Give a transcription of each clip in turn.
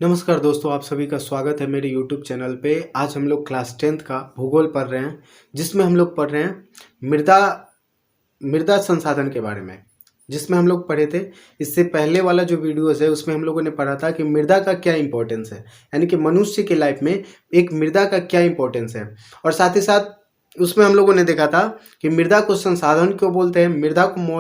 नमस्कार दोस्तों, आप सभी का स्वागत है मेरे YouTube चैनल पे। आज हम लोग क्लास 10th का भूगोल पढ़ रहे हैं, जिसमें हम लोग पढ़ रहे हैं मृदा मृदा संसाधन के बारे में, जिसमें हम लोग पढ़े थे। इससे पहले वाला जो वीडियोस है उसमें हम लोगों ने पढ़ा था कि मृदा का क्या इंपॉर्टेंस है, यानी कि मनुष्य के लाइफ में एक मृदा का क्या इंपॉर्टेंस है। और साथ ही साथ उसमें हम लोगों ने देखा था कि मृदा को संसाधन क्यों बोलते हैं,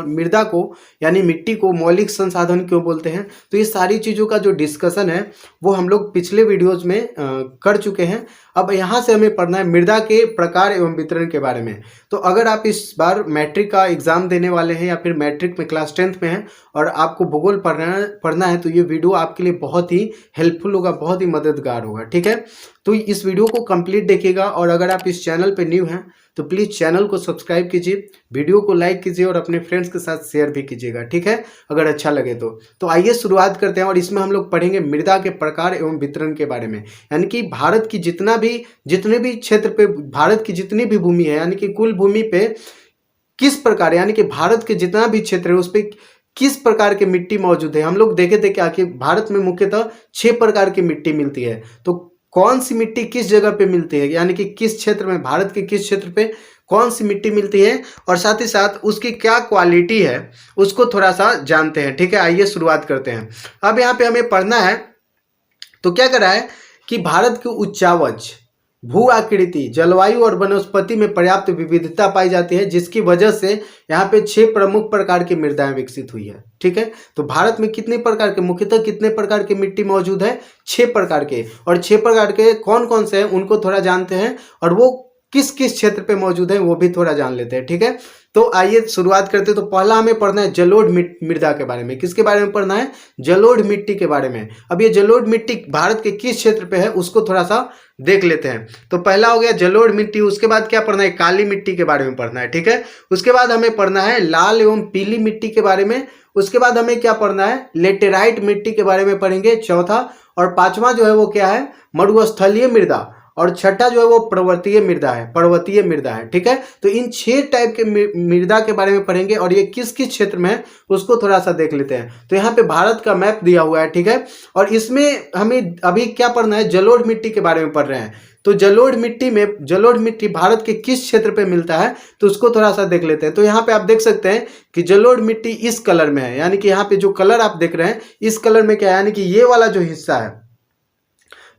मृदा को यानी मिट्टी को मौलिक संसाधन क्यों बोलते हैं। तो ये सारी चीज़ों का जो डिस्कशन है वो हम लोग पिछले वीडियोज में कर चुके हैं। अब यहाँ से हमें पढ़ना है मृदा के प्रकार एवं वितरण के बारे में। तो अगर आप इस बार मैट्रिक का एग्जाम देने वाले हैं या फिर मैट्रिक में क्लास 10th में हैं और आपको भूगोल पढ़ना है तो ये वीडियो आपके लिए बहुत ही हेल्पफुल होगा, बहुत ही मददगार होगा। ठीक है, तो इस वीडियो को कंप्लीट देखिएगा। और अगर आप इस चैनल पे न्यू हैं तो प्लीज़ चैनल को सब्सक्राइब कीजिए, वीडियो को लाइक कीजिए और अपने फ्रेंड्स के साथ शेयर भी कीजिएगा। ठीक है, अगर अच्छा लगे तो आइए शुरुआत करते हैं। और इसमें हम लोग पढ़ेंगे मृदा के प्रकार एवं वितरण के बारे में, यानी कि भारत की जितने भी क्षेत्र पे, भारत की जितनी भी भूमि है, यानी कि कुल भूमि पे किस प्रकार, यानी कि भारत के जितना भी क्षेत्र है उस पर किस प्रकार की मिट्टी मौजूद है। हम लोग देखे थे क्या कि भारत में मुख्यतः 6 प्रकार की मिट्टी मिलती है। तो कौन सी मिट्टी किस जगह पे मिलती है, यानी कि किस क्षेत्र में, भारत के किस क्षेत्र पे कौन सी मिट्टी मिलती है, और साथ ही साथ उसकी क्या क्वालिटी है उसको थोड़ा सा जानते हैं। ठीक है, आइए शुरुआत करते हैं। अब यहाँ पे हमें पढ़ना है तो क्या करा है कि भारत की उच्चावच, भू आकृति, जलवायु और वनस्पति में पर्याप्त विविधता पाई जाती है, जिसकी वजह से यहाँ पे 6 प्रमुख प्रकार की मृदाएं विकसित हुई है। ठीक है, तो भारत में कितने प्रकार के, मुख्यतः कितने प्रकार की मिट्टी मौजूद है? 6 प्रकार के। और 6 प्रकार के कौन कौन से हैं उनको थोड़ा जानते हैं, और वो किस किस क्षेत्र पे मौजूद है वो भी थोड़ा जान लेते हैं। ठीक है, तो आइए शुरुआत करते हैं। तो पहला हमें पढ़ना है जलोढ़ मृदा के बारे में। किसके बारे में पढ़ना है? जलोढ़ मिट्टी के बारे में। अब ये जलोढ़ मिट्टी भारत के किस क्षेत्र पे है उसको थोड़ा सा देख लेते हैं। तो पहला हो गया जलोढ़ मिट्टी। उसके बाद क्या पढ़ना है? काली मिट्टी के बारे में पढ़ना है। ठीक है, उसके बाद हमें पढ़ना है लाल एवं पीली मिट्टी के बारे में। उसके बाद हमें क्या पढ़ना है? लेटेराइट मिट्टी के बारे में पढ़ेंगे, चौथा। और पांचवा जो है वो क्या है? मरुस्थलीय मृदा। और छठा जो है वो पर्वतीय मृदा है। ठीक है, तो इन 6 टाइप के मृदा के बारे में पढ़ेंगे, और ये किस किस क्षेत्र में है उसको थोड़ा सा देख लेते हैं। तो यहाँ पे भारत का मैप दिया हुआ है। ठीक है, और इसमें हमें अभी क्या पढ़ना है? जलोढ़ मिट्टी के बारे में पढ़ रहे हैं। तो जलोढ़ मिट्टी भारत के किस क्षेत्र पे मिलता है तो उसको थोड़ा सा देख लेते हैं। तो यहाँ पे आप देख सकते हैं कि जलोढ़ मिट्टी इस कलर में है, यानी कि यहाँ पे जो कलर आप देख रहे हैं इस कलर में क्या है, यानी कि ये वाला जो हिस्सा है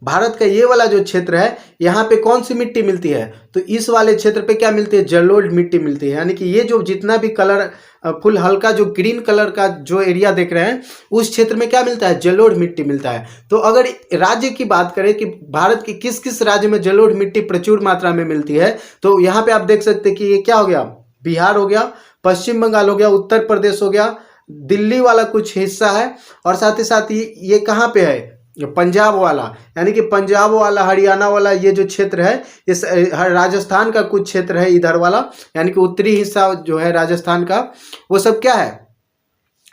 भारत का, ये वाला जो क्षेत्र है, यहाँ पे कौन सी मिट्टी मिलती है? तो इस वाले क्षेत्र पे क्या मिलती है? जलोढ़ मिट्टी मिलती है। यानी कि ये जो जितना भी कलर, फुल हल्का जो ग्रीन कलर का जो एरिया देख रहे हैं उस क्षेत्र में क्या मिलता है? जलोढ़ मिट्टी मिलता है। तो अगर राज्य की बात करें कि भारत के किस किस राज्य में जलोढ़ मिट्टी प्रचुर मात्रा में मिलती है, तो यहाँ पे आप देख सकते हैं कि ये क्या हो गया? बिहार हो गया, पश्चिम बंगाल हो गया, उत्तर प्रदेश हो गया, दिल्ली वाला कुछ हिस्सा है, और साथ ही साथ ये कहाँ पे है? पंजाब वाला, यानी कि पंजाब वाला, हरियाणा वाला ये जो क्षेत्र है, इस राजस्थान का कुछ क्षेत्र है इधर वाला, यानी कि उत्तरी हिस्सा जो है राजस्थान का, वो सब क्या है?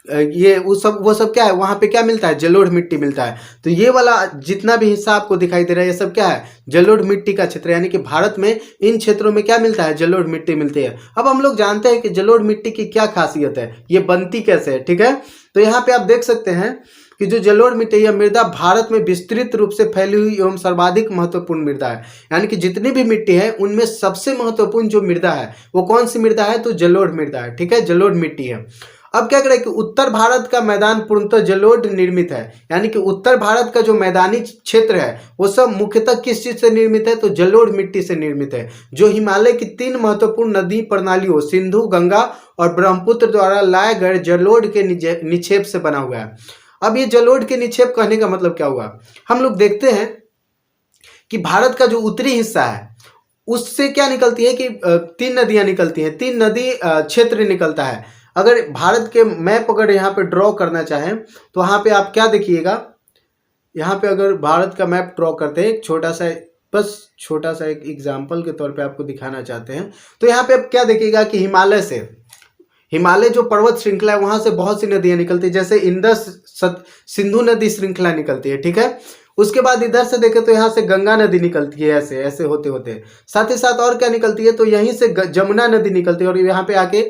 ये वो सब क्या है? वहाँ पे क्या मिलता है? जलोढ़ मिट्टी मिलता है। तो ये वाला जितना भी हिस्सा आपको दिखाई दे रहा है ये सब क्या है? जलोढ़ मिट्टी का क्षेत्र, यानी कि भारत में इन क्षेत्रों में क्या मिलता है? जलोढ़ मिट्टी मिलती है। अब हम लोग जानते हैं कि जलोढ़ मिट्टी की क्या खासियत है, ये बनती कैसे है। ठीक है, तो यहाँ पे आप देख सकते हैं कि जो जलोढ़ मिट्टी या मृदा भारत में विस्तृत रूप से फैली हुई एवं सर्वाधिक महत्वपूर्ण मृदा है। यानी कि जितनी भी मिट्टी है उनमें सबसे महत्वपूर्ण जो मृदा है वो कौन सी मृदा है? तो जलोढ़ मृदा है। ठीक है, जलोढ़ मिट्टी है। अब क्या करें कि उत्तर भारत का मैदान पूर्णतः जलोढ़ निर्मित है, यानी कि उत्तर भारत का जो मैदानी क्षेत्र है वो सब मुख्यतः किस चीज से निर्मित है? तो जलोढ़ मिट्टी से निर्मित है, जो हिमालय की 3 महत्वपूर्ण नदी प्रणालियों सिंधु, गंगा और ब्रह्मपुत्र द्वारा लाए गए जलोढ़ के निक्षेप से बना हुआ है। अब ये जलोढ़ के निक्षेप कहने का मतलब क्या हुआ? हम लोग देखते हैं कि भारत का जो उत्तरी हिस्सा है उससे क्या निकलती है कि 3 नदियां निकलती हैं, 3 नदी क्षेत्र निकलता है। अगर भारत के मैप अगर यहाँ पे ड्रॉ करना चाहें तो वहाँ पे आप क्या देखिएगा, यहाँ पे अगर भारत का मैप ड्रॉ करते हैं, एक छोटा सा एक एग्जाम्पल के तौर पे आपको दिखाना चाहते हैं, तो यहाँ पे आप क्या देखिएगा कि हिमालय जो पर्वत श्रृंखला है वहां से बहुत सी नदियां निकलती है, जैसे इंदस सिंधु नदी श्रृंखला निकलती है। ठीक है, उसके बाद इधर से देखें तो यहाँ से गंगा नदी निकलती है, ऐसे ऐसे होते होते। साथ ही साथ और क्या निकलती है? तो यहीं से जमुना नदी निकलती है, और यहाँ पे आके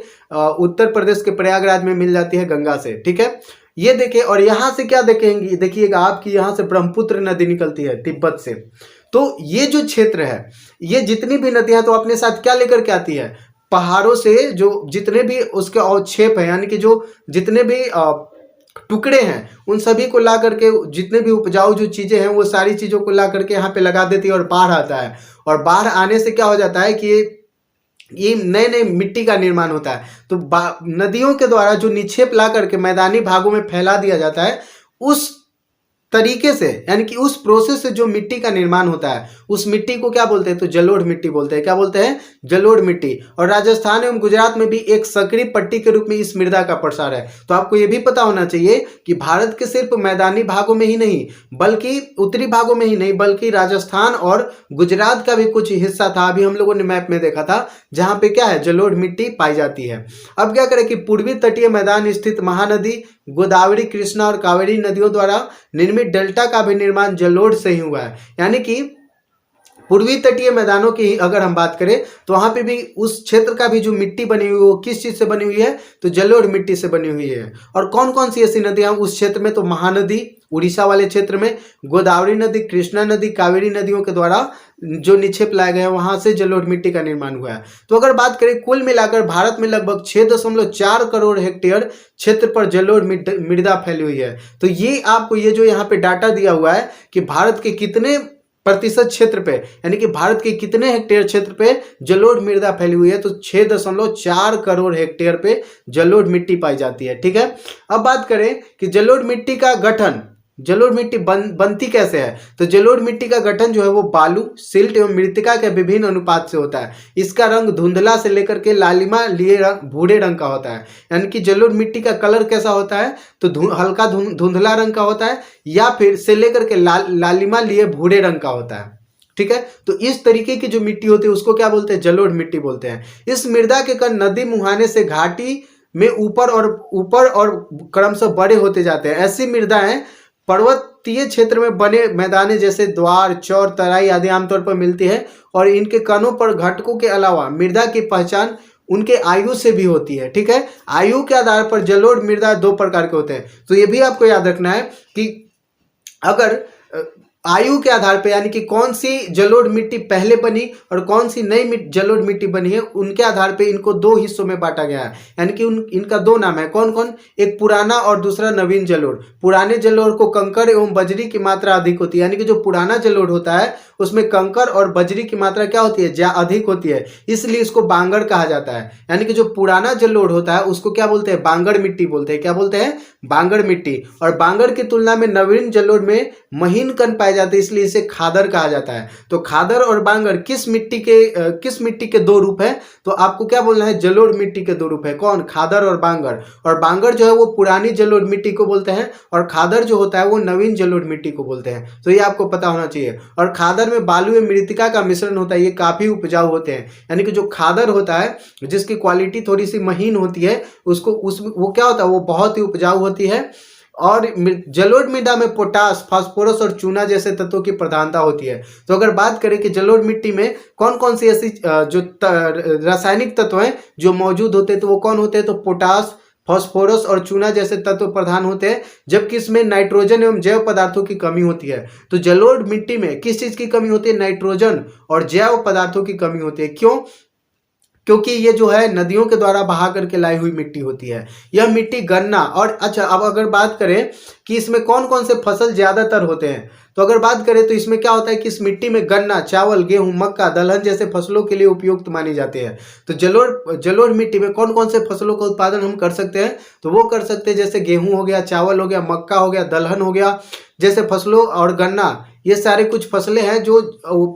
उत्तर प्रदेश के प्रयागराज में मिल जाती है गंगा से। ठीक है, ये देखिए, और यहाँ से क्या देखेंगे, देखिएगा आपकी यहाँ से ब्रह्मपुत्र नदी निकलती है तिब्बत से। तो ये जो क्षेत्र है, ये जितनी भी नदियां तो अपने साथ क्या लेकर के आती है, पहाड़ों से जो जितने भी उसके अवक्षेप है, यानी कि जो जितने भी टुकड़े हैं, उन सभी को ला करके, जितने भी उपजाऊ जो चीजें हैं वो सारी चीजों को ला करके यहाँ पे लगा देती है और बाढ़ आता है। और बाढ़ आने से क्या हो जाता है कि ये नए नए मिट्टी का निर्माण होता है। तो नदियों के द्वारा जो निक्षेप ला करके मैदानी भागों में फैला दिया जाता है, उस तरीके से, यानी कि उस प्रोसेस से जो मिट्टी का निर्माण होता है, उस मिट्टी को क्या बोलते हैं, तो जलोढ़ मिट्टी बोलते हैं। क्या बोलते हैं, जलोढ़ मिट्टी। और राजस्थान एवं गुजरात में भी एक सकरी पट्टी के रूप में इस मृदा का प्रसार है। तो आपको यह भी पता होना चाहिए कि भारत के सिर्फ मैदानी भागों में ही नहीं, बल्कि उत्तरी भागों में ही नहीं, बल्कि राजस्थान और गुजरात का भी कुछ हिस्सा था, अभी हम लोगों ने मैप में देखा था, जहां पे क्या है, जलोढ़ मिट्टी पाई जाती है। अब क्या करें कि पूर्वी तटीय मैदान स्थित महानदी गोदावरी, कृष्णा और कावेरी नदियों द्वारा निर्मित डेल्टा का भी निर्माण जलोढ़ से ही हुआ है। यानी कि पूर्वी तटीय मैदानों की अगर हम बात करें तो वहां पे भी उस क्षेत्र का भी जो मिट्टी बनी हुई है वो किस चीज से बनी हुई है, तो जलोढ़ मिट्टी से बनी हुई है। और कौन कौन सी ऐसी नदियां उस क्षेत्र में, तो महानदी उड़ीसा वाले क्षेत्र में, गोदावरी नदी, कृष्णा नदी, कावेरी नदियों के द्वारा जो निक्षेप लाए गए हैं वहां से जलोढ़ मिट्टी का निर्माण हुआ है। तो अगर बात करें कुल मिलाकर भारत में लगभग 6.4 करोड़ हेक्टेयर क्षेत्र पर जलोढ़ मृदा फैली हुई है। तो ये आपको ये जो यहाँ पे डाटा दिया हुआ है कि भारत के कितने प्रतिशत क्षेत्र पे, यानी कि भारत के कितने हेक्टेयर क्षेत्र पे जलोढ़ मृदा फैली हुई है, तो 6.4 करोड़ हेक्टेयर पे जलोढ़ मिट्टी पाई जाती है। ठीक है, अब बात करें कि जलोढ़ मिट्टी का गठन, जलोढ़ मिट्टी बनती कैसे है, तो जलोढ़ मिट्टी का गठन जो है वो बालू, सिल्ट एवं मृत्तिका के विभिन्न अनुपात से होता है। इसका रंग धुंधला से लेकर के लालिमा लिए भूरे रंग का होता है। यानी कि जलोढ़ मिट्टी का कलर कैसा होता है, तो हल्का धुंधला रंग का होता है, या फिर से लेकर के लालिमा लिए भूरे रंग का होता है। ठीक है, तो इस तरीके की जो मिट्टी होती है उसको क्या बोलते हैं, जलोढ़ मिट्टी बोलते हैं। इस मृदा के कण नदी मुहाने से घाटी में ऊपर और क्रमशः बड़े होते जाते हैं। ऐसी मृदाएं पर्वतीय क्षेत्र में बने मैदाने जैसे द्वार, चौर, तराई आदि आमतौर पर मिलती है। और इनके कणों पर घटकों के अलावा मृदा की पहचान उनके आयु से भी होती है। ठीक है, आयु के आधार पर जलोढ़ मृदा 2 प्रकार के होते हैं। तो ये भी आपको याद रखना है कि अगर आयु के आधार पे, यानी कि कौन सी जलोढ़ मिट्टी पहले बनी और कौन सी नई जलोढ़ मिट्टी बनी है, उनके आधार पे इनको 2 हिस्सों में बांटा गया है। यानी कि इनका 2 नाम है, कौन कौन, एक पुराना और दूसरा नवीन जलोढ़। पुराने जलोढ़ को कंकड़ एवं बजरी की मात्रा अधिक होती है। यानी कि जो पुराना जलोढ़ होता है उसमें कंकड़ और बजरी की मात्रा क्या होती है, अधिक होती है, इसलिए इसको बांगड़ कहा जाता है। यानी कि जो पुराना जलोढ़ होता है उसको क्या बोलते हैं, बांगड़ मिट्टी बोलते हैं। क्या बोलते हैं, बांगड़ मिट्टी। और बांगड़ की तुलना में नवीन जलोढ़ में महीन कण पाए जाते हैं, इसलिए इसे खादर कहा जाता है। तो खादर और बांगड़ किस मिट्टी के 2 रूप है, तो आपको क्या बोलना है, जलोढ़ मिट्टी के 2 रूप है। कौन, खादर और बांगड़। और बांगड़ जो है वो पुरानी जलोढ़ मिट्टी को बोलते हैं और खादर जो होता है वो नवीन जलोढ़ मिट्टी को बोलते हैं। तो ये आपको पता होना चाहिए। और खादर में बालू एवं मृत्तिका का मिश्रण होता है, ये काफी उपजाऊ होते हैं। यानी कि जो खादर होता है जिसकी क्वालिटी थोड़ी सी महीन होती है, वो क्या होता है, वो बहुत ही उपजाऊ होती है। और जलोढ़ मृदा में पोटास, फास्फोरस और चूना जैसे तत्वों की प्रधानता होती है। तो अगर बात करें कि जलोढ़ मिट्टी में कौन कौन सी ऐसी जो रासायनिक तत्व हैं जो मौजूद होते हैं, तो वो कौन होते हैं, तो पोटास, फास्फोरस और चूना जैसे तत्व प्रधान होते हैं। जबकि इसमें नाइट्रोजन एवं जैव पदार्थों की कमी होती है। तो जलोढ़ मिट्टी में किस चीज की कमी होती है, नाइट्रोजन और जैव पदार्थों की कमी होती है। क्यों, क्योंकि ये जो है नदियों के द्वारा बहा करके लाई हुई मिट्टी होती है। यह मिट्टी गन्ना और, अच्छा अब अगर बात करें कि इसमें कौन कौन से फसल ज्यादातर होते हैं, तो अगर बात करें तो इसमें क्या होता है कि इस मिट्टी में गन्ना, चावल, गेहूं, मक्का, दलहन जैसे फसलों के लिए उपयुक्त मानी जाते हैं। तो जलोढ़ मिट्टी में कौन कौन से फसलों का उत्पादन हम कर सकते हैं, तो वो कर सकते हैं जैसे गेहूं हो गया, चावल हो गया, मक्का हो गया, दलहन हो गया जैसे फसलों, और गन्ना, ये सारे कुछ फसलें हैं जो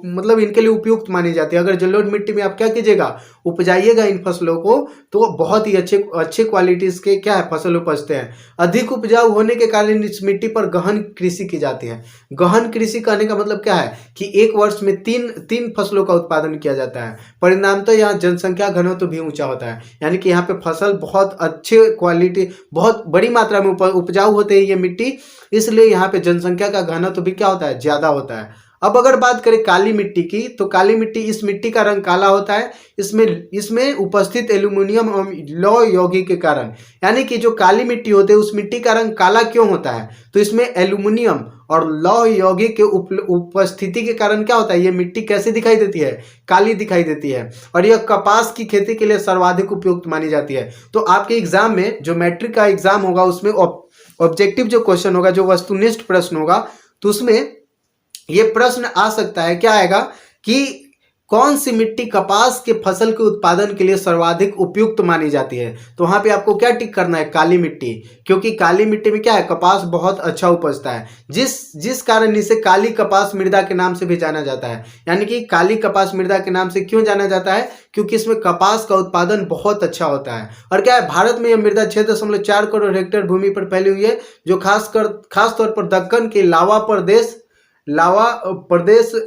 मतलब इनके लिए उपयुक्त मानी जाती है। अगर जलोढ़ मिट्टी में आप क्या कीजिएगा, उपजाइएगा इन फसलों को, तो बहुत ही अच्छे क्वालिटीज के क्या है फसल उपजते हैं। अधिक उपजाऊ होने के कारण इस मिट्टी पर गहन कृषि की जाती है। गहन कृषि कहने का मतलब क्या है कि एक वर्ष में तीन फसलों का उत्पादन किया जाता है। परिणाम तो यहाँ जनसंख्या घनत्व भी ऊंचा होता है। यानी कि यहाँ पे फसल बहुत अच्छे क्वालिटी, बहुत बड़ी मात्रा में उपजाऊ होते हैं ये मिट्टी, इसलिए यहाँ पे जनसंख्या का घनत्व भी क्या होता है, ज्यादा होता है। अब अगर बात करें काली मिट्टी की, तो काली मिट्टी, इस मिट्टी का रंग काला होता है इसमें उपस्थित एल्यूमिनियम एवं लौह यौगिक के कारण। यानी कि जो काली मिट्टी होती है उस मिट्टी का रंग काला क्यों होता है, तो इसमें एल्यूमिनियम और लौह यौगिक के उपस्थिति के कारण क्या होता है, ये मिट्टी कैसी दिखाई देती है, काली दिखाई देती है। और यह कपास की खेती के लिए सर्वाधिक उपयुक्त मानी जाती है। तो आपके एग्जाम में, जो मैट्रिक का एग्जाम होगा, उसमें ऑब्जेक्टिव जो क्वेश्चन होगा, जो वस्तुनिष्ठ प्रश्न होगा, तो उसमें ये प्रश्न आ सकता है, क्या आएगा कि कौन सी मिट्टी कपास के फसल के उत्पादन के लिए सर्वाधिक उपयुक्त मानी जाती है। तो वहां पे आपको क्या टिक करना है, काली मिट्टी, क्योंकि काली मिट्टी में क्या है, कपास बहुत अच्छा उपजता है, जिस कारण इसे काली कपास मृदा के नाम से भी जाना जाता है। यानी कि काली कपास मृदा के नाम से क्यों जाना जाता है, क्योंकि इसमें कपास का उत्पादन बहुत अच्छा होता है। और क्या है, भारत में यह मृदा 6.4 करोड़ हेक्टेयर भूमि पर फैली हुई है, जो खास तौर पर दक्कन के लावा प्रदेश,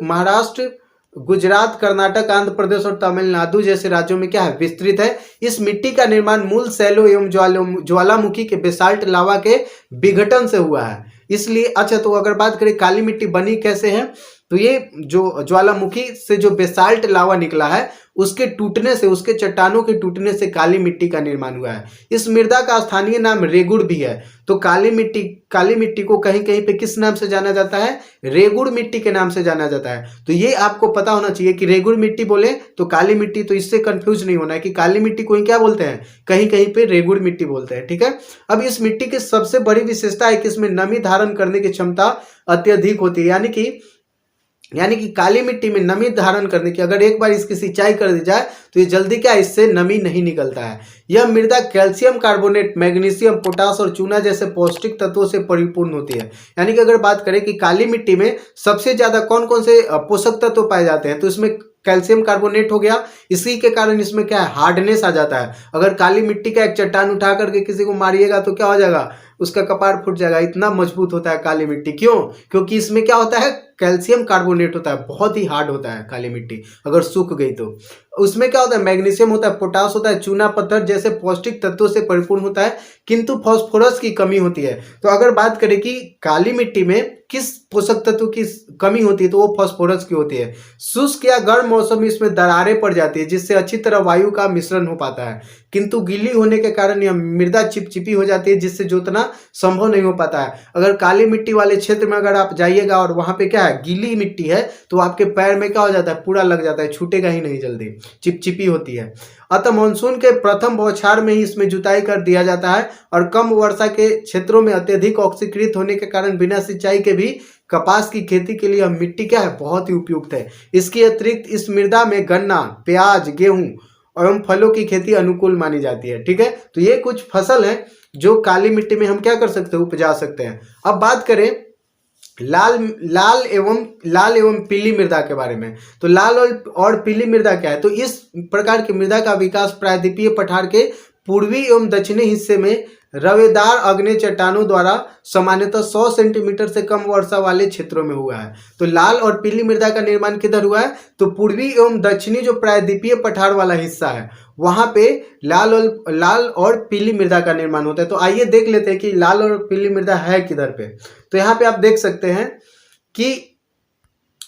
महाराष्ट्र, गुजरात, कर्नाटक, आंध्र प्रदेश और तमिलनाडु जैसे राज्यों में क्या है, विस्तृत है। इस मिट्टी का निर्माण मूल शैलों एवं ज्वालामुखी के बेसाल्ट लावा के विघटन से हुआ है, इसलिए। अच्छा, तो अगर बात करें काली मिट्टी बनी कैसे है, तो ये जो ज्वालामुखी से जो बेसाल्ट लावा निकला है, उसके टूटने से, उसके चट्टानों के टूटने से काली मिट्टी का निर्माण हुआ है। इस मृदा का स्थानीय नाम रेगुड़ भी है। तो काली मिट्टी को कहीं कहीं पे किस नाम से जाना जाता है, रेगुड़ मिट्टी के नाम से जाना जाता है। तो ये आपको पता होना चाहिए कि रेगुड़ मिट्टी बोले तो काली मिट्टी, तो इससे कंफ्यूज नहीं होना है कि काली मिट्टी को क्या बोलते हैं, कहीं कहीं पे रेगुड़ मिट्टी बोलते हैं, ठीक है। अब इस मिट्टी की सबसे बड़ी विशेषता है कि इसमें नमी धारण करने की क्षमता अत्यधिक होती है। यानी कि काली मिट्टी में नमी धारण करने की, अगर एक बार इसकी सिंचाई कर दी जाए तो ये जल्दी क्या, इससे नमी नहीं निकलता है। यह मृदा कैल्शियम कार्बोनेट, मैग्नीशियम, पोटास और चूना जैसे पौष्टिक तत्वों से परिपूर्ण होती है। यानी कि अगर बात करें कि काली मिट्टी में सबसे ज्यादा कौन कौन से पोषक तत्व पाए जाते हैं, तो इसमें कैल्शियम कार्बोनेट हो गया, इसी के कारण इसमें क्या है, हार्डनेस आ जाता है। अगर काली मिट्टी का एक चट्टान उठा करके किसी को मारिएगा तो क्या हो जाएगा, उसका कपार फूट जाएगा, इतना मजबूत होता है काली मिट्टी। क्यों, क्योंकि इसमें क्या होता है, कैल्शियम कार्बोनेट होता है, बहुत ही हार्ड होता है काली मिट्टी अगर सूख गई तो। उसमें क्या होता है, मैग्नीशियम होता है, पोटास होता है, चूना पत्थर जैसे पौष्टिक तत्वों से परिपूर्ण होता है, किंतु फास्फोरस की कमी होती है। तो अगर बात करें कि काली मिट्टी में किस पोषक तत्व की कमी होती है, तो वो फास्फोरस की होती है। शुष्क या गर्म मौसम में इसमें दरारें पड़ जाती है, जिससे अच्छी तरह वायु का मिश्रण हो पाता है, किंतु गीली होने के कारण यह मृदा चिपचिपी हो जाती है, जिससे जोतना संभव नहीं हो पाता है। अगर काली मिट्टी वाले क्षेत्र में अगर आप जाइएगा और वहां पे क्या है, गीली मिट्टी है, तो आपके पैर में क्या हो जाता है, पूरा लग जाता है, छूटेगा ही नहीं जल्दी, चिपचिपी होती है। अतः मानसून के प्रथम बौछार में ही इसमें जुताई कर दिया जाता है, और कम वर्षा के क्षेत्रों में अत्यधिक ऑक्सीकृत होने के कारण बिना सिंचाई के भी कपास की खेती के लिए मिट्टी क्या है, बहुत ही उपयुक्त है। इसके अतिरिक्त इस मृदा में गन्ना, प्याज, गेहूं एवं फलों की खेती अनुकूल मानी जाती है, ठीक है। तो ये कुछ फसल है जो काली मिट्टी में हम क्या कर सकते हैं, उपजा सकते हैं। अब बात करें लाल एवं पीली मृदा के बारे में। तो लाल और पीली मृदा क्या है, तो इस प्रकार की मृदा का विकास प्रायद्वीपीय पठार के पूर्वी एवं दक्षिणी हिस्से में रवेदार अग्नि चट्टानों द्वारा सामान्यतः 100 सेंटीमीटर से कम वर्षा वाले क्षेत्रों में हुआ है। तो लाल और पीली मृदा का निर्माण किधर हुआ है, तो पूर्वी एवं दक्षिणी जो प्रायद्वीपीय पठार वाला हिस्सा है, वहां पे लाल और पीली मृदा का निर्माण होता है। तो आइए देख लेते हैं कि लाल और पीली मृदा है किधर पे। तो यहाँ पे आप देख सकते हैं कि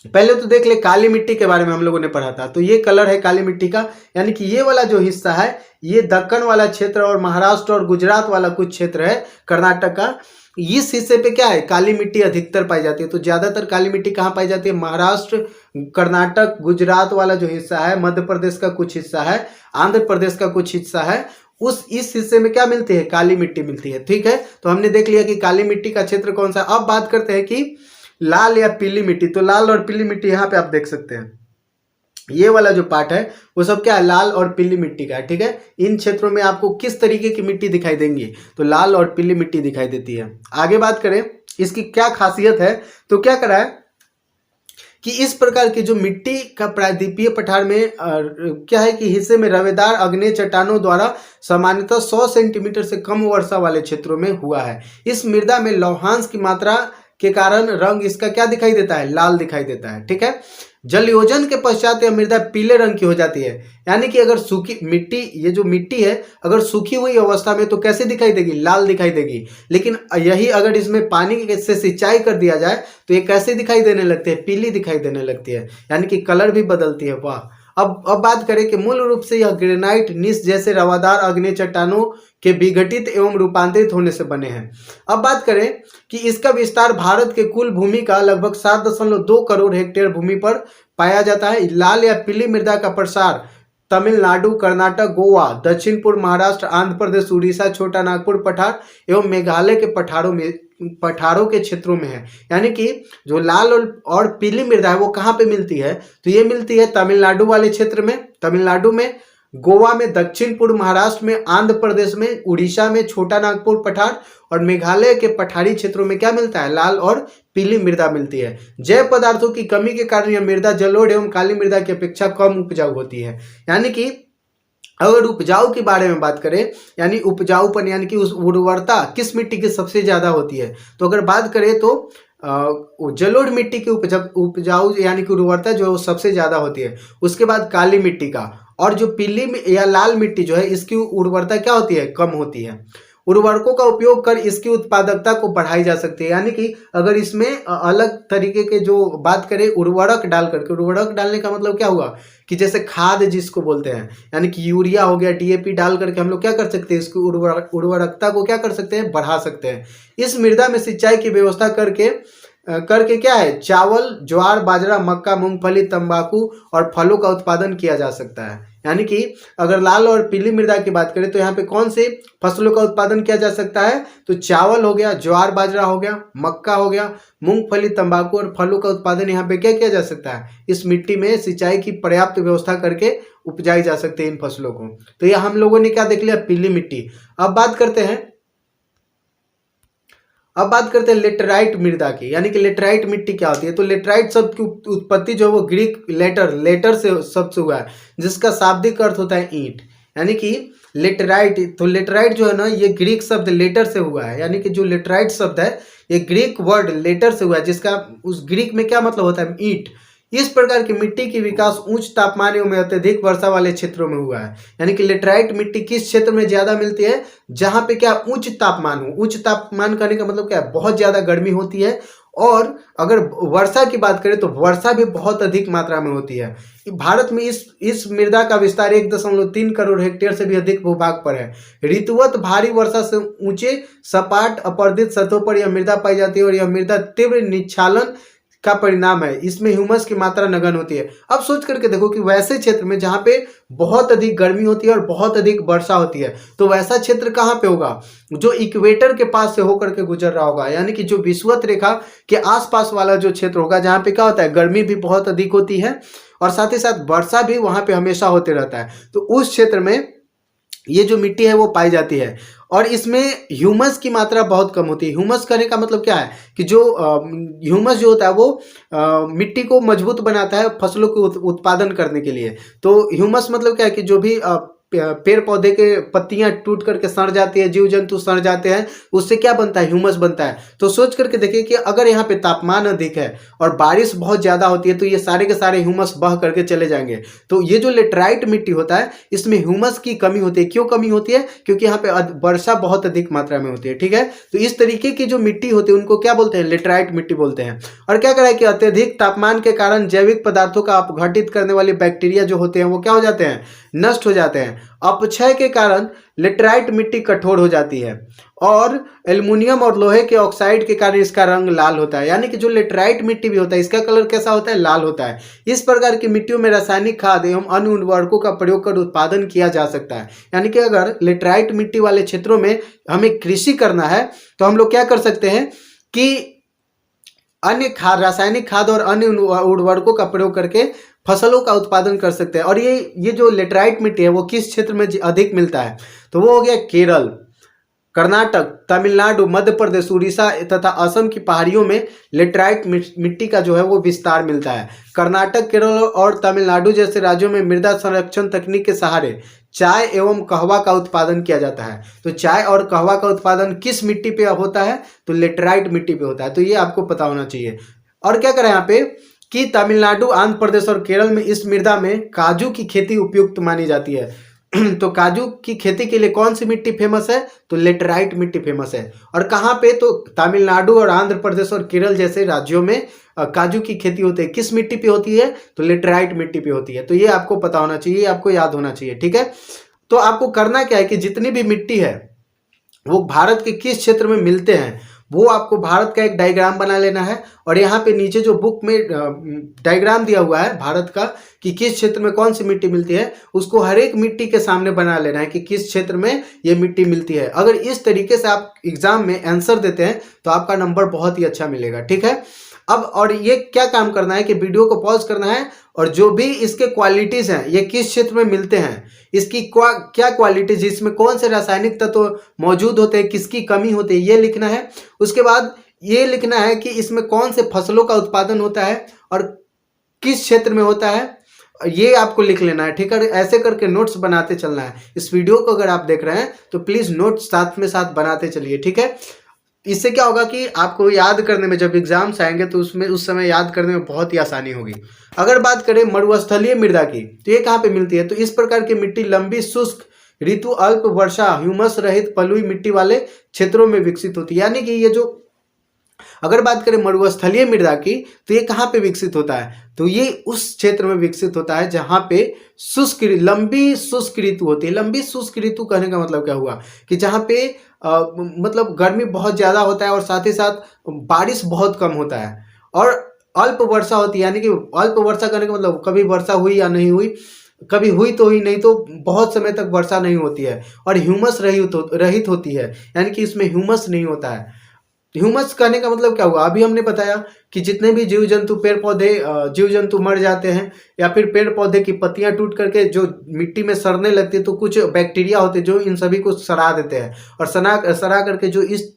पहले तो देख ले काली मिट्टी के बारे में हम लोगों ने पढ़ा था। तो ये कलर है काली मिट्टी का, यानी कि ये वाला जो हिस्सा है, ये दक्कन वाला क्षेत्र और महाराष्ट्र और गुजरात वाला कुछ क्षेत्र है कर्नाटक का, इस हिस्से पे क्या है, काली मिट्टी अधिकतर पाई जाती है। तो ज्यादातर काली मिट्टी कहाँ पाई जाती है, महाराष्ट्र, कर्नाटक, गुजरात वाला जो हिस्सा है, मध्य प्रदेश का कुछ हिस्सा है, आंध्र प्रदेश का कुछ हिस्सा है, इस हिस्से में क्या मिलती है, काली मिट्टी मिलती है, ठीक है। तो हमने देख लिया कि काली मिट्टी का क्षेत्र कौन सा। अब बात करते हैं कि लाल या पीली मिट्टी। तो लाल और पीली मिट्टी यहाँ पे आप देख सकते हैं, ये वाला जो पार्ट है वो सब क्या है, लाल और पीली मिट्टी का है, ठीक है। इन क्षेत्रों में आपको किस तरीके की मिट्टी दिखाई देंगी, तो लाल और पीली मिट्टी दिखाई देती है। आगे बात करें इसकी क्या खासियत है, तो क्या करा है कि इस प्रकार की जो मिट्टी का प्रायद्वीपीय पठार में क्या है कि हिस्से में रवेदार आग्नेय चट्टानों द्वारा सामान्यतः 100 सेंटीमीटर से कम वर्षा वाले क्षेत्रों में हुआ है। इस मृदा में लौहांश की मात्रा के कारण रंग इसका क्या दिखाई देता है, लाल दिखाई देता है। ठीक है, जलयोजन के पश्चात यह मृदा पीले रंग की हो जाती है। यानी कि अगर सूखी मिट्टी, ये जो मिट्टी है अगर सूखी हुई अवस्था में तो कैसे दिखाई देगी, लाल दिखाई देगी। लेकिन यही अगर इसमें पानी से सिंचाई कर दिया जाए तो ये कैसे दिखाई देने लगती है, पीली दिखाई देने लगती है, यानी कि कलर भी बदलती है। वाह। अब बात करें कि मूल रूप से यह ग्रेनाइट नीस जैसे रवादार अग्नि चट्टानों के विघटित एवं रूपांतरित होने से बने हैं। अब बात करें कि इसका विस्तार भारत के कुल भूमि का लगभग 7.2 करोड़ हेक्टेयर भूमि पर पाया जाता है। लाल या पीली मृदा का प्रसार तमिलनाडु, कर्नाटक, गोवा, दक्षिण पूर्व महाराष्ट्र, आंध्र प्रदेश, उड़ीसा, छोटा नागपुर पठार एवं मेघालय के पठारों के क्षेत्रों में है। यानी कि जो लाल और पीली मृदा है वो कहाँ पे मिलती है, तो ये मिलती है तमिलनाडु वाले क्षेत्र में, तमिलनाडु में, गोवा में, दक्षिण पूर्व महाराष्ट्र में, आंध्र प्रदेश में, उड़ीसा में, छोटा नागपुर पठार और मेघालय के पठारी क्षेत्रों में क्या मिलता है, लाल और पीली मृदा मिलती है। जैव पदार्थों की कमी के कारण यह मृदा जलोढ़ एवं काली मृदा की अपेक्षा कम उपजाऊ होती है। यानी कि अगर उपजाऊ के बारे में बात करें, यानी उपजाऊपन यानी कि उस उर्वरता किस मिट्टी की सबसे ज्यादा होती है, तो अगर बात करें तो जलोढ़ मिट्टी की उपजाऊ यानी कि उर्वरता जो है वो सबसे ज्यादा होती है। उसके बाद काली मिट्टी का, और जो पीली या लाल मिट्टी जो है इसकी उर्वरता क्या होती है, कम होती है। उर्वरकों का उपयोग कर इसकी उत्पादकता को बढ़ाई जा सकती है। यानी कि अगर इसमें अलग तरीके के जो बात करें उर्वरक डाल करके, उर्वरक डालने का मतलब क्या हुआ कि जैसे खाद जिसको बोलते हैं, यानी कि यूरिया हो गया, DAP डाल करके हम लोग क्या कर सकते हैं, इसकी उर्वरकता को क्या कर सकते हैं, बढ़ा सकते हैं। इस मृदा में सिंचाई की व्यवस्था करके क्या है, चावल, ज्वार, बाजरा, मक्का, मूंगफली, तंबाकू और फलों का उत्पादन किया जा सकता है। यानी कि अगर लाल और पीली मृदा की बात करें तो यहाँ पे कौन से फसलों का उत्पादन किया जा सकता है, तो चावल हो गया, ज्वार बाजरा हो गया, मक्का हो गया, मूंगफली, तंबाकू और फलों का उत्पादन यहाँ पे क्या किया जा सकता है, इस मिट्टी में सिंचाई की पर्याप्त व्यवस्था करके उपजाई जा सकती है इन फसलों को। तो यह हम लोगों ने क्या देख लिया, पीली मिट्टी। अब बात करते हैं लेटराइट मृदा की, यानी कि लेटराइट मिट्टी क्या होती है। तो लेटराइट शब्द की उत्पत्ति जो है वो ग्रीक लेटर से शब्द से हुआ है, जिसका शाब्दिक अर्थ होता है ईंट। यानी कि लेटराइट, तो लेटराइट जो है ना ये ग्रीक शब्द लेटर से हुआ है। यानी कि जो लेटराइट शब्द है ये ग्रीक वर्ड लेटर से हुआ है, जिसका उस ग्रीक में क्या मतलब होता है, ईंट। इस प्रकार की मिट्टी की विकास उच्च तापमान एवं अत्यधिक वर्षा वाले क्षेत्रों में हुआ है। यानी कि लेटराइट मिट्टी किस क्षेत्र में ज्यादा मिलती है, जहां पे क्या उच्च तापमान हो। उच्च तापमान करने का मतलब क्या है, बहुत ज्यादा गर्मी होती है, और अगर वर्षा की बात करें तो वर्षा भी बहुत अधिक मात्रा में होती है। भारत में इस मृदा का विस्तार 1.3 करोड़ हेक्टेयर से भी अधिक भूभाग पर है। ऋतुवत भारी वर्षा से ऊंचे सपाट अपर्दित सतहों पर यह मृदा पाई जाती है, और यह मृदा तीव्र निक्षालन का परिणाम है। इसमें ह्यूमस की मात्रा नगण्य होती है। अब सोच करके देखो कि वैसे क्षेत्र में जहाँ पे बहुत अधिक गर्मी होती है और बहुत अधिक वर्षा होती है, तो वैसा क्षेत्र कहाँ पे होगा, जो इक्वेटर के पास से होकर के गुजर रहा होगा। यानी कि जो विषुवत रेखा के आसपास वाला जो क्षेत्र होगा, जहाँ पे क्या होता है, गर्मी भी बहुत अधिक होती है और साथ ही साथ वर्षा भी वहाँ पे हमेशा होते रहता है। तो उस क्षेत्र में ये जो मिट्टी है वो पाई जाती है, और इसमें ह्यूमस की मात्रा बहुत कम होती है। ह्यूमस करने का मतलब क्या है कि जो ह्यूमस जो होता है वो मिट्टी को मजबूत बनाता है फसलों के उत्पादन करने के लिए। तो ह्यूमस मतलब क्या है कि जो भी पेड़ पौधे के पत्तियां टूट करके सड़ जाती है, जीव जंतु सड़ जाते हैं, उससे क्या बनता है, ह्यूमस बनता है। तो सोच करके देखिए कि अगर यहाँ पे तापमान अधिक है और बारिश बहुत ज़्यादा होती है तो ये सारे के सारे ह्यूमस बह करके चले जाएंगे। तो ये जो लेटराइट मिट्टी होता है इसमें ह्यूमस की कमी होती है। क्यों कमी होती है, क्योंकि यहाँ पे वर्षा बहुत अधिक मात्रा में होती है। ठीक है, तो इस तरीके की जो मिट्टी होती है उनको क्या बोलते हैं, लेटराइट मिट्टी बोलते हैं। और क्या करा है कि अत्यधिक तापमान के कारण जैविक पदार्थों का अपघटित करने वाले बैक्टीरिया जो होते हैं वो क्या हो जाते हैं, नष्ट हो जाते हैं। अपक्षय के कारण लेटराइट मिट्टी कठोर हो जाती है, और एल्युमिनियम और लोहे के ऑक्साइड के कारण इसका रंग लाल होता है। यानी कि जो लेटराइट मिट्टी भी होता है इसका कलर कैसा होता है, लाल होता है। इस प्रकार की मिट्टियों में रासायनिक खाद एवं अन्य उर्वरकों का प्रयोग कर उत्पादन किया जा सकता है। यानी कि अगर लेटराइट मिट्टी वाले क्षेत्रों में हमें कृषि करना है तो हम लोग क्या कर सकते हैं कि अन्य रासायनिक खाद और अन्य उर्वरकों का प्रयोग करके फसलों का उत्पादन कर सकते हैं। और ये जो लेटराइट मिट्टी है वो किस क्षेत्र में अधिक मिलता है, तो वो हो गया केरल। कर्नाटक, तमिलनाडु, मध्य प्रदेश, उड़ीसा तथा असम की पहाड़ियों में लेटराइट मिट्टी का जो है वो विस्तार मिलता है। कर्नाटक, केरल और तमिलनाडु जैसे राज्यों में मृदा संरक्षण तकनीक के सहारे चाय एवं कहवा का उत्पादन किया जाता है। तो चाय और कहवा का उत्पादन किस मिट्टी पे होता है? तो लेटराइट मिट्टी पे होता है। तो ये आपको पता होना चाहिए। और क्या करें यहाँ पे कि तमिलनाडु, आंध्र प्रदेश और केरल में इस मृदा में काजू की खेती उपयुक्त मानी जाती है। तो काजू की खेती के लिए कौन सी मिट्टी फेमस है? तो लेटराइट मिट्टी फेमस है। और कहाँ पे? तो तमिलनाडु और आंध्र प्रदेश और केरल जैसे राज्यों में काजू की खेती होती है। किस मिट्टी पे होती है? तो लेटराइट मिट्टी पे होती है। तो ये आपको पता होना चाहिए, आपको याद होना चाहिए, ठीक है। तो आपको करना क्या है कि जितनी भी मिट्टी है वो भारत के किस क्षेत्र में मिलते हैं वो आपको भारत का एक डायग्राम बना लेना है। और यहाँ पे नीचे जो बुक में डायग्राम दिया हुआ है भारत का कि किस क्षेत्र में कौन सी मिट्टी मिलती है, उसको हर एक मिट्टी के सामने बना लेना है कि किस क्षेत्र में ये मिट्टी मिलती है। अगर इस तरीके से आप एग्जाम में आंसर देते हैं तो आपका नंबर बहुत ही अच्छा मिलेगा, ठीक है। अब और ये क्या काम करना है कि वीडियो को पॉज करना है और जो भी इसके क्वालिटीज हैं, ये किस क्षेत्र में मिलते हैं, इसकी क्या क्वालिटीज, इसमें कौन से रासायनिक तत्व मौजूद होते हैं, किसकी कमी होती है, ये लिखना है। उसके बाद ये लिखना है कि इसमें कौन से फसलों का उत्पादन होता है और किस क्षेत्र में होता है, ये आपको लिख लेना है, ठीक है। ऐसे करके नोट्स बनाते चलना है। इस वीडियो को अगर आप देख रहे हैं तो प्लीज नोट्स साथ में साथ बनाते चलिए, ठीक है। इससे क्या होगा कि आपको याद करने में, जब एग्जाम्स आएंगे तो उसमें उस समय याद करने में बहुत ही आसानी होगी। अगर बात करें मरुस्थलीय मृदा की, तो ये कहाँ पे मिलती है? तो इस प्रकार की मिट्टी लंबी शुष्क ऋतु, अल्प वर्षा, ह्यूमस रहित पलुई मिट्टी वाले क्षेत्रों में विकसित होती है। यानी कि ये जो, अगर बात करें मरुस्थलीय मृदा की, तो ये कहाँ पे विकसित होता है? तो ये उस क्षेत्र में विकसित होता है जहाँ पे शुष्क, लंबी शुष्क ऋतु होती है। लंबी शुष्क ऋतु कहने का मतलब क्या हुआ कि जहाँ पे मतलब गर्मी बहुत ज़्यादा होता है और साथ ही साथ बारिश बहुत कम होता है, और अल्प वर्षा होती है। यानी कि अल्प वर्षा करने का मतलब कभी वर्षा हुई या नहीं हुई, कभी हुई तो हुई, नहीं तो बहुत समय तक वर्षा नहीं होती है। और ह्यूमस रहित होती है, यानी कि इसमें ह्यूमस नहीं होता है। ह्यूमस कहने का मतलब क्या हुआ? अभी हमने बताया कि जितने भी जीव जंतु, पेड़ पौधे, जीव जंतु मर जाते हैं या फिर पेड़ पौधे की पत्तियां टूट करके जो मिट्टी में सड़ने लगती है, तो कुछ बैक्टीरिया होते हैं जो इन सभी को सड़ा देते हैं, और सड़ा करके जो इस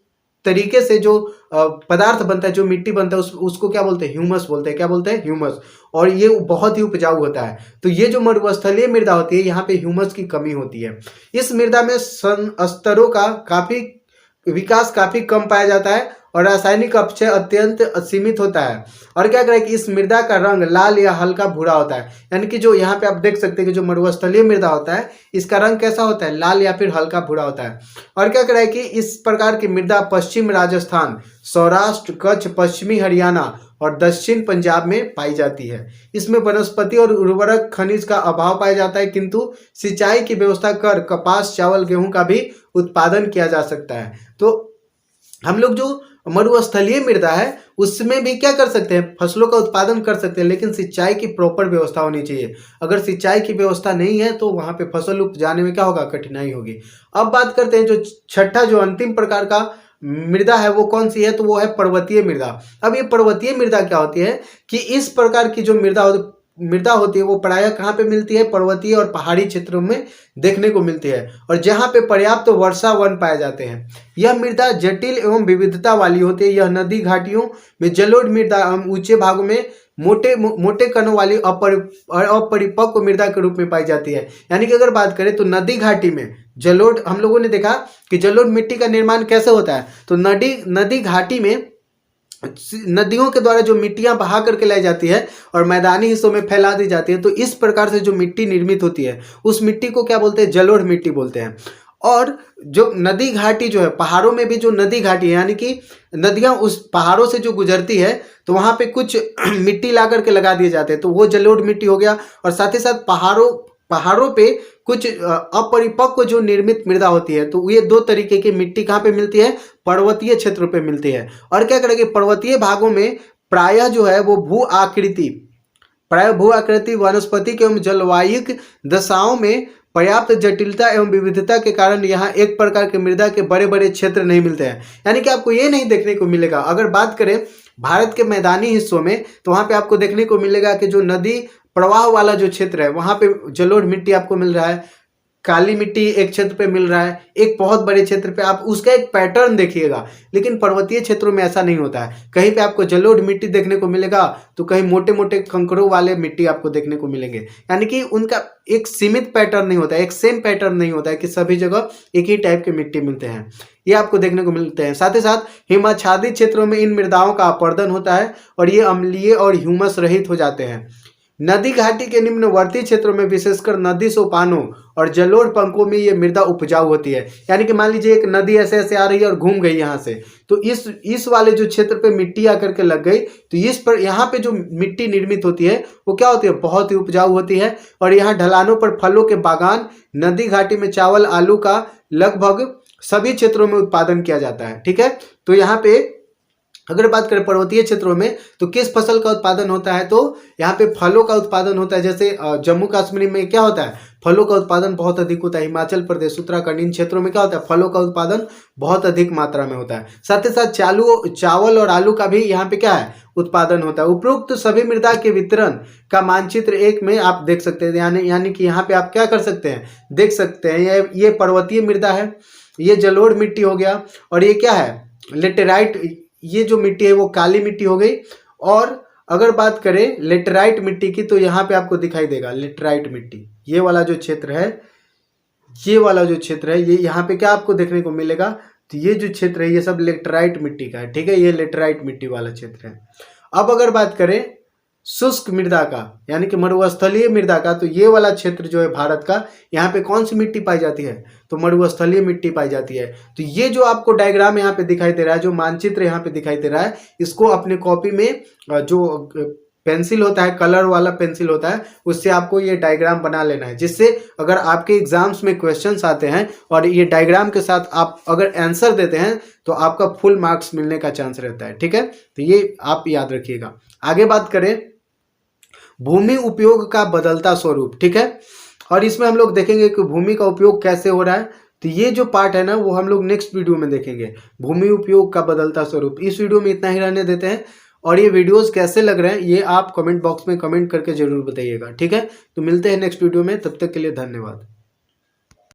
तरीके से जो पदार्थ बनता है, जो मिट्टी बनता है, उसको क्या बोलते हैं? ह्यूमस बोलते हैं। क्या बोलते हैं? ह्यूमस। और ये बहुत ही उपजाऊ होता है। तो ये जो मरुस्थलीय मृदा होती है, यहाँ पे ह्यूमस की कमी होती है। इस मृदा में सन स्तरों का विकास काफी कम पाया जाता है और रासायनिक अपचय अत्यंत सीमित होता है। और क्या करें कि इस मृदा का रंग लाल या हल्का भूरा होता है। यानी कि जो यहाँ पे आप देख सकते हैं कि जो मरुस्थलीय मृदा होता है, इसका रंग कैसा होता है? लाल या फिर हल्का भूरा होता है। और क्या करें कि इस प्रकार की मृदा पश्चिम राजस्थान, सौराष्ट्र, कच्छ, पश्चिमी हरियाणा और दक्षिण पंजाब में पाई जाती है। इसमें वनस्पति और उर्वरक खनिज का अभाव पाया जाता है, किंतु सिंचाई की व्यवस्था कर कपास, चावल, गेहूं का भी उत्पादन किया जा सकता है। तो हम लोग जो मरुस्थलीय मृदा है उसमें भी क्या कर सकते हैं? फसलों का उत्पादन कर सकते हैं, लेकिन सिंचाई की प्रॉपर व्यवस्था होनी चाहिए। अगर सिंचाई की व्यवस्था नहीं है तो वहां पे फसल उपजाने में क्या होगा? कठिनाई होगी। अब बात करते हैं जो छठा, जो अंतिम प्रकार का मृदा है वो कौन सी है? तो वो है पर्वतीय मृदा। अब ये पर्वतीय मृदा क्या होती है कि इस प्रकार की जो मृदा होती है वो प्रायः कहाँ पे मिलती है? पर्वतीय और पहाड़ी क्षेत्रों में देखने को मिलती है, और जहाँ पे पर्याप्त वर्षा वन पाए जाते हैं। यह मृदा जटिल एवं विविधता वाली होती है। यह नदी घाटियों में जलोढ़ मृदा एवं ऊंचे भागों में मोटे कणों वाली अपरिपक्व मृदा के रूप में पाई जाती है। यानी कि अगर बात करें तो नदी घाटी में जलोढ़, हम लोगों ने देखा कि जलोढ़ मिट्टी का निर्माण कैसे होता है। तो नदी घाटी में नदियों के द्वारा जो मिट्टियां बहा करके लाई जाती है और मैदानी हिस्सों में फैला दी जाती है, तो इस प्रकार से जो मिट्टी निर्मित होती है उस मिट्टी को क्या बोलते हैं? जलोढ़ मिट्टी बोलते हैं। और जो नदी घाटी जो है, पहाड़ों में भी जो नदी घाटी है, यानी कि नदियां उस पहाड़ों से जो गुजरती है तो वहां पे कुछ मिट्टी ला करके लगा दिए जाते हैं, तो वो जलोढ़ मिट्टी हो गया। और साथ ही साथ पहाड़ों पे कुछ अपरिपक्व जो निर्मित मृदा होती है, तो ये दो तरीके की मिट्टी कहाँ पे मिलती है? पर्वतीय क्षेत्रों पे मिलती है। और क्या करेंगे? पर्वतीय भागों में प्रायः जो है वो भू आकृति वनस्पति एवं जलवायु दशाओं में पर्याप्त जटिलता एवं विविधता के कारण यहाँ एक प्रकार के मृदा के बड़े बड़े क्षेत्र नहीं मिलते हैं। यानी कि आपको ये नहीं देखने को मिलेगा। अगर बात करें भारत के मैदानी हिस्सों में, तो वहाँ पे आपको देखने को मिलेगा कि जो नदी प्रवाह वाला जो क्षेत्र है वहाँ पे जलोढ़ मिट्टी आपको मिल रहा है। काली मिट्टी एक क्षेत्र पे मिल रहा है, एक बहुत बड़े क्षेत्र पे, आप उसका एक पैटर्न देखिएगा। लेकिन पर्वतीय क्षेत्रों में ऐसा नहीं होता है, कहीं पे आपको जलोढ़ मिट्टी देखने को मिलेगा तो कहीं मोटे मोटे कंकड़ों वाले मिट्टी आपको देखने को मिलेंगे। यानी कि उनका एक सीमित पैटर्न नहीं होता है, एक सेम पैटर्न नहीं होता है कि सभी जगह एक ही टाइप के मिट्टी मिलते हैं, ये आपको देखने को मिलते हैं। साथ ही साथ हिमाच्छादित क्षेत्रों में इन मृदाओं का अपर्दन होता है और ये अम्लीय और ह्यूमस रहित हो जाते हैं। नदी घाटी के निम्नवर्ती क्षेत्रों में विशेषकर नदी सोपानों और जलोढ़ पंखों में ये मृदा उपजाऊ होती है। यानी कि मान लीजिए एक नदी ऐसे ऐसे आ रही है और घूम गई यहाँ से, तो इस वाले जो क्षेत्र पे मिट्टी आकर के लग गई, तो इस पर यहाँ पे जो मिट्टी निर्मित होती है वो क्या होती है, बहुत ही उपजाऊ होती है। और यहाँ ढलानों पर फलों के बागान, नदी घाटी में चावल आलू का लगभग सभी क्षेत्रों में उत्पादन किया जाता है। ठीक है, तो यहाँ पे अगर बात करें पर्वतीय क्षेत्रों में तो किस फसल का उत्पादन होता है, तो यहाँ पे फलों का उत्पादन होता है। जैसे जम्मू कश्मीर में क्या होता है, फलों का उत्पादन बहुत अधिक होता है। हिमाचल प्रदेश, उत्तराखंड, इन क्षेत्रों में क्या होता है, फलों का उत्पादन बहुत अधिक मात्रा में होता है। साथ ही साथ चावल और आलू का भी यहाँ पे क्या है, उत्पादन होता है। उपरोक्त सभी मृदा के वितरण का मानचित्र 1 में आप देख सकते हैं। यानी कि यहाँ पे आप क्या कर सकते हैं, देख सकते हैं, ये पर्वतीय मृदा है, ये जलोढ़ मिट्टी हो गया, और ये क्या है, लेटेराइट, ये जो मिट्टी है वो काली मिट्टी हो गई। और अगर बात करें लेटेराइट मिट्टी की तो यहाँ पे आपको दिखाई देगा लेटेराइट मिट्टी, ये वाला जो क्षेत्र है, ये वाला जो क्षेत्र है, ये यहाँ पे क्या आपको देखने को मिलेगा, तो ये जो क्षेत्र है ये सब लेटेराइट मिट्टी का है। ठीक है, ये लेटेराइट मिट्टी वाला क्षेत्र है। अब अगर बात करें शुष्क मृदा का, यानी कि मरुस्थलीय मृदा का, तो ये वाला क्षेत्र जो है भारत का, यहाँ पे कौन सी मिट्टी पाई जाती है, तो मरुस्थलीय मिट्टी पाई जाती है। तो ये जो आपको डायग्राम यहाँ पे दिखाई दे रहा है, जो मानचित्र यहाँ पे दिखाई दे रहा है, इसको अपने कॉपी में जो पेंसिल होता है, कलर वाला पेंसिल होता है, उससे आपको ये डायग्राम बना लेना है, जिससे अगर आपके एग्जाम्स में क्वेश्चंस आते हैं और ये डायग्राम के साथ आप अगर आंसर देते हैं तो आपका फुल मार्क्स मिलने का चांस रहता है। ठीक है, तो ये आप याद रखिएगा। आगे बात करें भूमि उपयोग का बदलता स्वरूप। ठीक है, और इसमें हम लोग देखेंगे कि भूमि का उपयोग कैसे हो रहा है। तो ये जो पार्ट है ना, वो हम लोग नेक्स्ट वीडियो में देखेंगे, भूमि उपयोग का बदलता स्वरूप। इस वीडियो में इतना ही रहने देते हैं, और ये वीडियोस कैसे लग रहे हैं ये आप कमेंट बॉक्स में कमेंट करके जरूर बताइएगा। ठीक है, तो मिलते हैं नेक्स्ट वीडियो में, तब तक के लिए धन्यवाद।